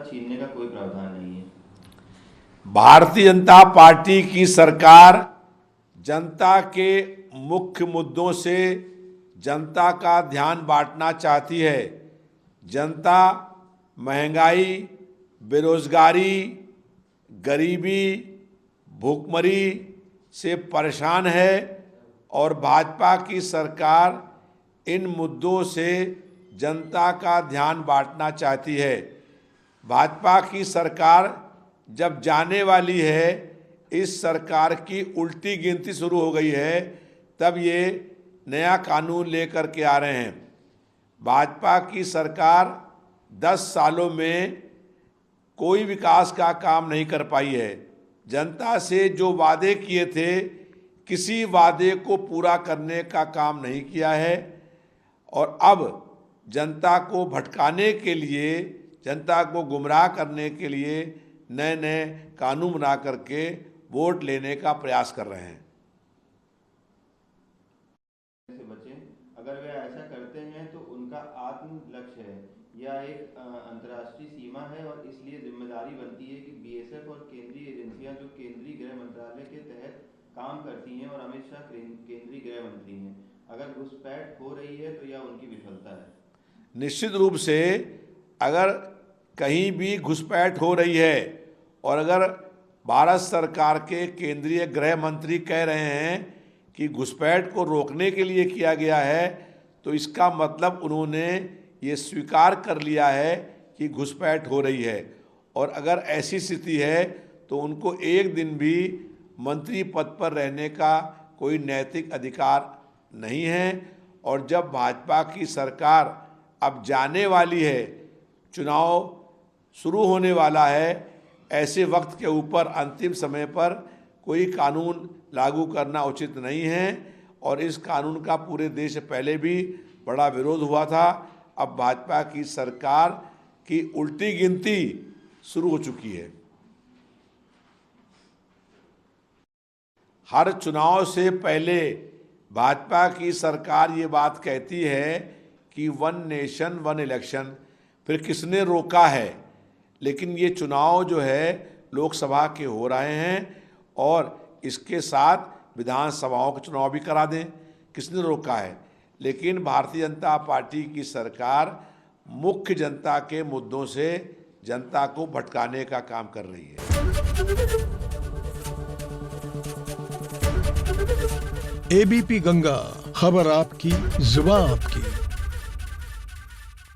छीनने का कोई प्रावधान नहीं है। भारतीय जनता पार्टी की सरकार जनता के मुख्य मुद्दों से जनता का ध्यान बांटना चाहती है। जनता महंगाई, बेरोजगारी, गरीबी, भूखमरी से परेशान है और भाजपा की सरकार इन मुद्दों से जनता का ध्यान बांटना चाहती है। भाजपा की सरकार जब जाने वाली है, इस सरकार की उल्टी गिनती शुरू हो गई है, तब ये नया कानून लेकर के आ रहे हैं। भाजपा की सरकार 10 सालों में कोई विकास का काम नहीं कर पाई है। जनता से जो वादे किए थे, किसी वादे को पूरा करने का काम नहीं किया है और अब जनता को भटकाने के लिए, जनता को गुमराह करने के लिए नए नए कानून बना करके वोट लेने का प्रयास कर रहे हैं। से बचें, अगर वे ऐसा करते हैं तो उनका आत्म लक्ष्य है, यह एक अंतर्राष्ट्रीय सीमा है और इसलिए जिम्मेदारी बनती है कि बीएसएफ और केंद्रीय एजेंसियां जो केंद्रीय गृह मंत्रालय के तहत काम करती हैं और अमित शाह केंद्रीय गृह मंत्री हैं, अगर घुसपैठ हो रही है तो यह उनकी विफलता है। निश्चित रूप से अगर कहीं भी घुसपैठ हो रही है और अगर भारत सरकार के केंद्रीय गृह मंत्री कह रहे हैं कि घुसपैठ को रोकने के लिए किया गया है, तो इसका मतलब उन्होंने ये स्वीकार कर लिया है कि घुसपैठ हो रही है। और अगर ऐसी स्थिति है तो उनको एक दिन भी मंत्री पद पर रहने का कोई नैतिक अधिकार नहीं है। और जब भाजपा की सरकार अब जाने वाली है, चुनाव शुरू होने वाला है, ऐसे वक्त के ऊपर अंतिम समय पर कोई कानून लागू करना उचित नहीं है। और इस कानून का पूरे देश से पहले भी बड़ा विरोध हुआ था। अब भाजपा की सरकार की उल्टी गिनती शुरू हो चुकी है। हर चुनाव से पहले भाजपा की सरकार ये बात कहती है कि 1 नेशन 1 इलेक्शन, फिर किसने रोका है? लेकिन ये चुनाव जो है लोकसभा के हो रहे हैं और इसके साथ विधानसभाओं के चुनाव भी करा दें, किसने रोका है? लेकिन भारतीय जनता पार्टी की सरकार मुख्य जनता के मुद्दों से जनता को भटकाने का काम कर रही है। एबीपी गंगा, खबर आपकी, जुबान आपकी।